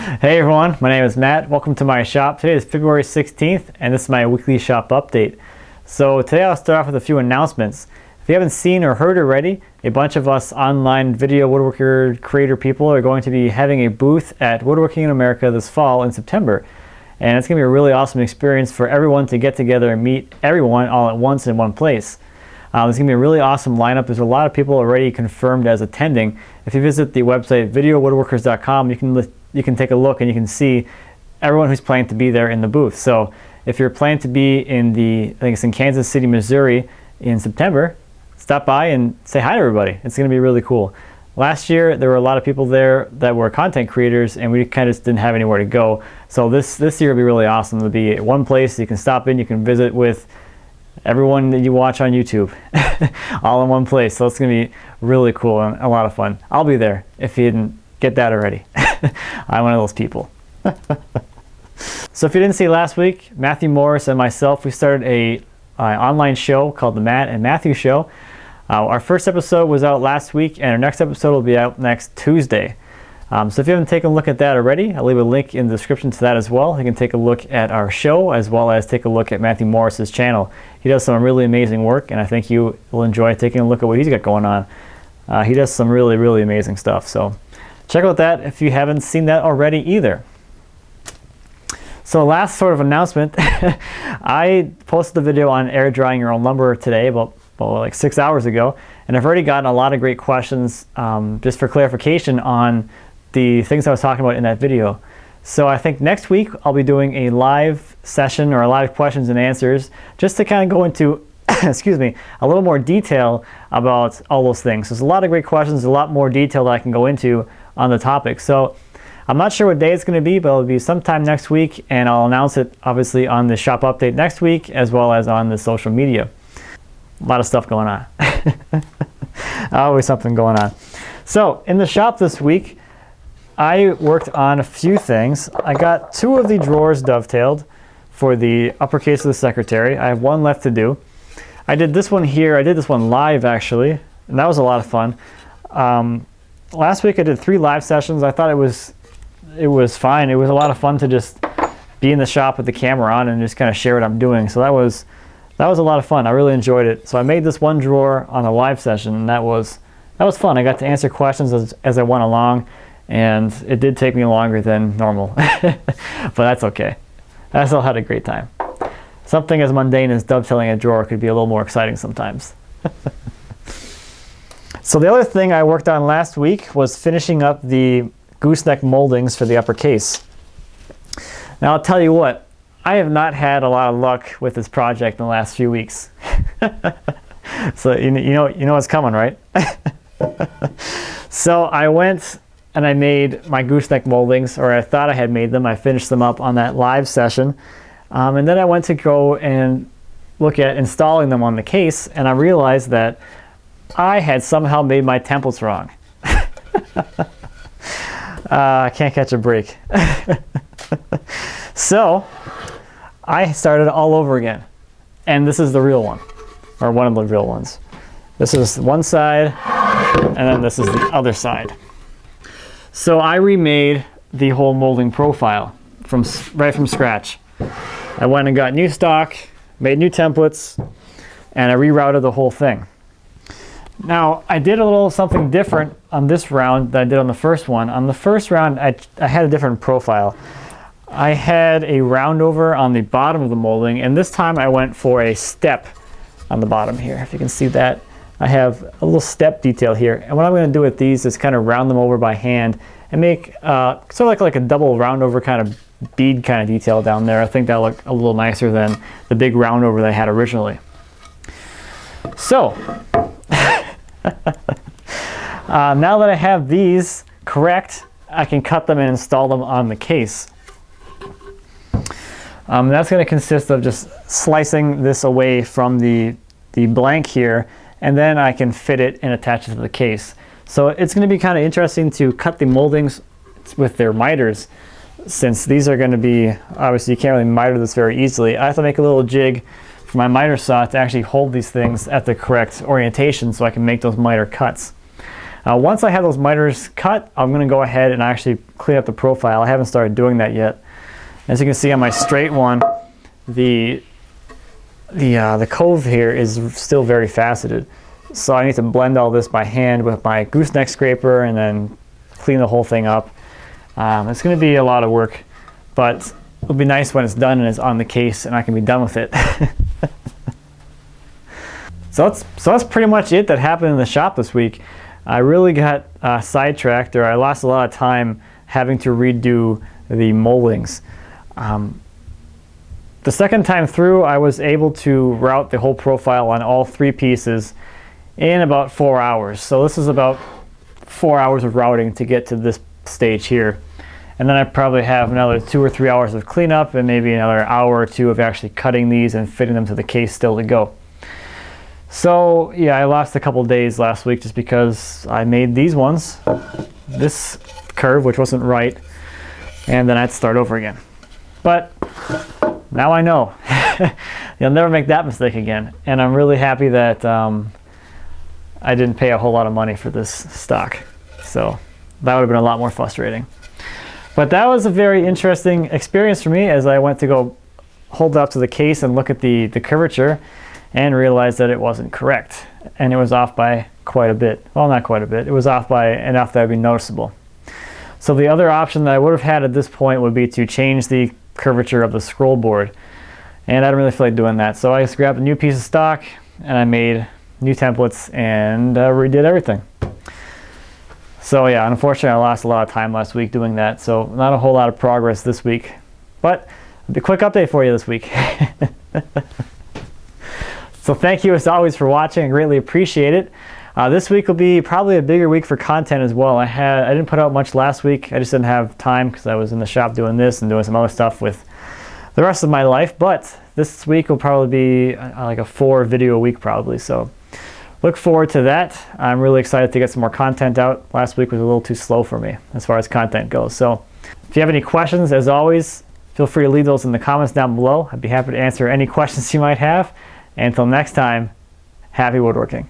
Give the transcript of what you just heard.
Hey everyone, my name is Matt. Welcome to my shop. Today is February 16th and this is my weekly shop update. So today I'll start off with a few announcements. If you haven't seen or heard already, a bunch of us online video woodworker creator people are going to be having a booth at Woodworking in America this fall in September. And it's going to be a really awesome experience for everyone to get together and meet everyone all at once in one place. There's going to be a really awesome lineup. There's a lot of people already confirmed as attending. If you visit the website videowoodworkers.com, you can take a look and you can see everyone who's planning to be there in the booth. So if you're planning to be in I think it's in Kansas City, Missouri in September, stop by and say hi to everybody. It's going to be really cool. Last year there were a lot of people there that were content creators and we kind of just didn't have anywhere to go. So this year will be really awesome to be at one place. You can stop in, you can visit with everyone that you watch on YouTube all in one place. So it's going to be really cool and a lot of fun. I'll be there if you didn't get that already. I'm one of those people. So if you didn't see last week, Matthew Morris and myself, we started an online show called The Matt and Matthew Show. Our first episode was out last week and our next episode will be out next Tuesday. So if you haven't taken a look at that already, I'll leave a link in the description to that as well. You can take a look at our show as well as take a look at Matthew Morris's channel. He does some really amazing work and I think you will enjoy taking a look at what he's got going on. He does some really, really amazing stuff. So check out that if you haven't seen that already either. So last sort of announcement, I posted the video on air drying your own lumber today about like 6 hours ago, and I've already gotten a lot of great questions just for clarification on the things I was talking about in that video. So I think next week I'll be doing a live session or a lot of questions and answers just to kind of go into excuse me, a little more detail about all those things. There's a lot of great questions, a lot more detail that I can go into on the topic. So I'm not sure what day it's going to be, but it'll be sometime next week, and I'll announce it obviously on the shop update next week as well as on the social media. A lot of stuff going on. Always something going on. So in the shop this week, I worked on a few things. I got 2 of the drawers dovetailed for the uppercase of the secretary. I have 1 left to do. I did this one here. I did this one live actually, and that was a lot of fun. Last week I did 3 live sessions. I thought it was fine. It was a lot of fun to just be in the shop with the camera on and just kind of share what I'm doing. So that was a lot of fun. I really enjoyed it. So I made this one drawer on a live session, and that was fun. I got to answer questions as I went along, and it did take me longer than normal, but that's okay. I still had a great time. Something as mundane as dovetailing a drawer could be a little more exciting sometimes. So the other thing I worked on last week was finishing up the gooseneck moldings for the upper case. Now I'll tell you what, I have not had a lot of luck with this project in the last few weeks. So you know what's coming, right? So I went and I made my gooseneck moldings, or I thought I had made them. I finished them up on that live session. And then I went to go and look at installing them on the case, and I realized that I had somehow made my templates wrong. I can't catch a break. So I started all over again, and this is the real one, or one of the real ones. This is one side, and then this is the other side. So I remade the whole molding profile right from scratch. I went and got new stock, made new templates, and I rerouted the whole thing. Now, I did a little something different on this round than I did on the first one. On the first round, I had a different profile. I had a round over on the bottom of the molding, and this time I went for a step on the bottom here. If you can see that, I have a little step detail here. And what I'm going to do with these is kind of round them over by hand and make sort of like a double round over kind of bead kind of detail down there. I think that'll look a little nicer than the big round over that I had originally. So now that I have these correct, I can cut them and install them on the case. That's going to consist of just slicing this away from the blank here, and then I can fit it and attach it to the case. So it's going to be kind of interesting to cut the moldings with their miters, since these are going to be, obviously you can't really miter this very easily. I have to make a little jig for my miter saw to actually hold these things at the correct orientation so I can make those miter cuts. Once I have those miters cut, I'm going to go ahead and actually clean up the profile. I haven't started doing that yet. As you can see on my straight one, the cove here is still very faceted. So I need to blend all this by hand with my gooseneck scraper and then clean the whole thing up. It's going to be a lot of work, but it'll be nice when it's done and it's on the case and I can be done with it. So that's pretty much it that happened in the shop this week. I really got sidetracked, or I lost a lot of time having to redo the moldings. The second time through, I was able to route the whole profile on all 3 pieces in about 4 hours. So this is about 4 hours of routing to get to this stage here. And then I probably have another 2 or 3 hours of cleanup and maybe another hour or 2 of actually cutting these and fitting them to the case still to go. So yeah, I lost a couple days last week just because I made these ones, this curve, which wasn't right, and then I had to start over again. But now I know. You'll never make that mistake again. And I'm really happy that I didn't pay a whole lot of money for this stock. So that would have been a lot more frustrating. But that was a very interesting experience for me as I went to go hold it up to the case and look at the curvature and realized that it wasn't correct. And it was off by quite a bit. Well, not quite a bit. It was off by enough that would be noticeable. So the other option that I would have had at this point would be to change the curvature of the scroll board. And I don't really feel like doing that. So I just grabbed a new piece of stock and I made new templates and redid everything. So yeah, unfortunately I lost a lot of time last week doing that. So not a whole lot of progress this week. But a quick update for you this week. So thank you as always for watching. I greatly appreciate it. This week will be probably a bigger week for content as well. I didn't put out much last week. I just didn't have time because I was in the shop doing this and doing some other stuff with the rest of my life. But this week will probably be like a 4 video a week probably. So look forward to that. I'm really excited to get some more content out. Last week was a little too slow for me as far as content goes. So if you have any questions, as always, feel free to leave those in the comments down below. I'd be happy to answer any questions you might have. And until next time, happy woodworking.